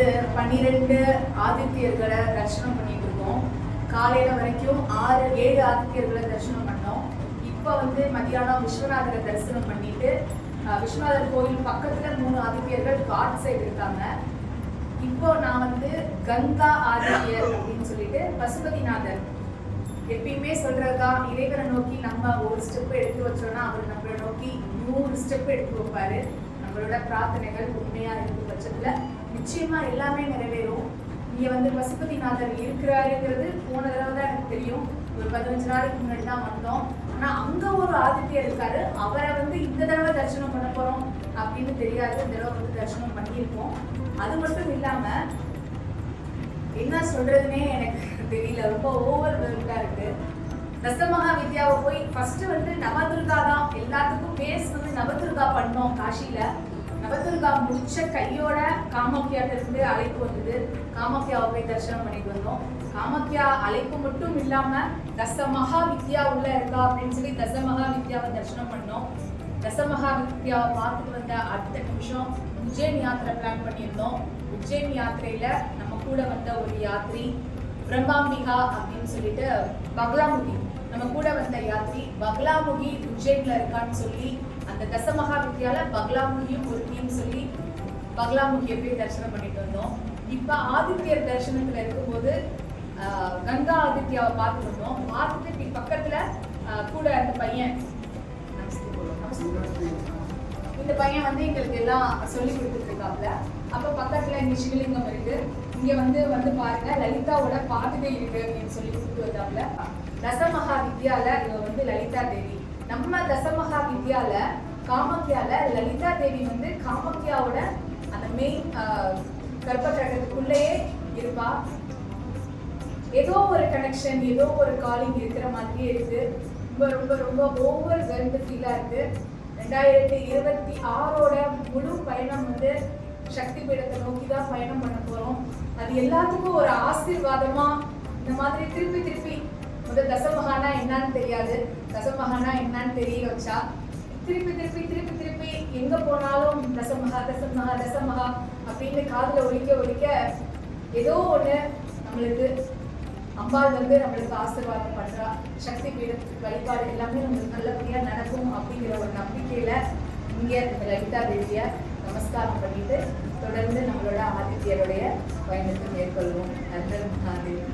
வந்து 12 ஆதித்யர்களை தரிசனம் பண்ணிட்டு இருக்கோம். காலையில வரைக்கும் 7 ஆதித்யர்களை தரிசனம் பண்ணோம். இப்போ வந்து மதியானம் விஸ்வநாதரை தரிசனம் பண்ணிட்டு விஸ்வநாதர் கோயில் பக்கத்துல 3 ஆதித்யர்கள் காட் சைடு இருக்காங்க. இப்போ நான் வந்து கங்கா ஆதித்யர் அப்படின்னு சொல்லிட்டு பசுபதிநாதர் எப்பயுமே சொல்றதுதான், இறைவனை நோக்கி நம்ம ஒரு ஸ்டெப் எடுத்து வச்சோம்னா அவர் நம்மளை நோக்கி 100 ஸ்டெப் எடுத்து வைப்பாரு. நம்மளோட பிரார்த்தனைகள் உண்மையா இருக்கும் பட்சத்துல நிச்சயமா எல்லாமே நிறைவேறும். இங்க வந்து பசுபதிநாதர் இருக்கிறாருங்கிறது போன தடவை தான் எனக்கு தெரியும். ஒரு 15 நாளைக்கு முன்னாடி தான் வந்தோம். ஆனா அங்க ஒரு ஆதித்யர் இருக்காரு. அவரை வந்து இந்த தடவை தரிசனம் பண்ண போறோம் அப்படின்னு தெரியாது. இந்த தடவை வந்து தரிசனம் பண்ணியிருக்கோம். அது மட்டும் இல்லாம என்ன சொல்றதுன்னே எனக்கு தெரியல, ரொம்ப ஓவர்வெல்டா இருக்கு. தசமகா வித்யாவை போய் ஃபர்ஸ்ட் வந்து நவதுர்கா தான் எல்லாத்துக்கும் பேஸ் வந்து நவதுர்கா பண்ணோம். காஷியில நவதுர்கா முடிச்ச கையோட காமாக்கியாட்ட இருந்து அழைப்பு வந்தது. காமாக்கியாவை போய் தரிசனம் பண்ணிட்டு வந்தோம். காமாக்கியா அழைப்பு மட்டும் இல்லாம தசமகா வித்யா உள்ள இருக்கா அப்படின்னு சொல்லி தசமகா வித்யாவை தரிசனம் பண்ணோம். தசமகா வித்யாவை பார்த்துட்டு வந்த அடுத்த நிமிஷம் உஜ்ஜைன் யாத்திரை பிளான் பண்ணியிருந்தோம். உஜ்ஜைன் யாத்திரையில நம்ம கூட வந்த ஒரு யாத்ரி பிரம்மாம்பிகா அப்படின்னு சொல்லிட்டு பக்லாமுகி, நம்ம கூட வந்த யாத்ரி பக்லாமுகி உஜ்ஜைன்ல இருக்கான்னு சொல்லி அந்த தசமகா வித்யால பக்லாமுகியும் ஒரு டீம் சொல்லி பக்லாமுகியை போய் தரிசனம் பண்ணிட்டு வந்தோம். இப்ப ஆதித்யர் தரிசனத்துல இருக்கும்போது கங்கா ஆதித்யாவை பார்த்து வந்தோம். பார்த்துட்டு இப்படி பக்கத்துல கூட அந்த பையன் இந்த பையன் வந்து எங்களுக்கு எல்லாம் சொல்லி கொடுத்துட்டு இருக்காப்ல. அப்ப பக்கத்துல இங்க சிவலிங்கம் இருக்கு, இங்க வந்து பாருங்க லலிதாவோட பாதுகை இருக்கு அப்படின்னு சொல்லி கொடுத்து வந்தாப்ல. தசமகா வித்யால இவ வந்து லலிதா தேவி. நம்ம தசமகா வித்யால காமாக்கியால லலிதா தேவி வந்து காமாக்கியாவோட அந்த மெயின் கர்ப்பகிரகத்துக்குள்ளேயே இருப்பா. ஏதோ ஒரு கனெக்ஷன், ஏதோ ஒரு காலிங் இருக்கிற மாதிரியே இருக்கு. ரொம்ப ரொம்ப ரொம்ப ஓவர் வெல்டு ஃபீலா இருக்கு. 2026ஓட முழு பயணம் வந்து சக்தி பீடத்தை நோக்கி தான் பயணம் பண்ண போறோம். அது எல்லாத்துக்கும் ஒரு ஆசீர்வாதமா இந்த மாதிரி திருப்பி திருப்பி முதல் தசமகானா என்னன்னு தெரியாது, தசமகானா என்னன்னு தெரிய வச்சா திருப்பி திருப்பி திருப்பி திருப்பி எங்க போனாலும் தசமகா தசமகா தசமகா அப்படின்னு காதுல ஒலிக்க ஏதோ ஒண்ணு நம்மளுக்கு அம்பாள் வந்து நம்மளுக்கு ஆசீர்வாதம் பண்றா. சக்தி பீடத்துக்கு வழிபாடு எல்லாமே நம்மளுக்கு நல்லபடியா நடக்கும் அப்படிங்கிற ஒரு நம்பிக்கையில இங்க லலிதா தேவிய நமஸ்காரம் பண்ணிட்டு தொடர்ந்து நம்மளோட ஆதித்யருடைய பயணத்தை மேற்கொள்வோம். நன்றி மகாதேவி.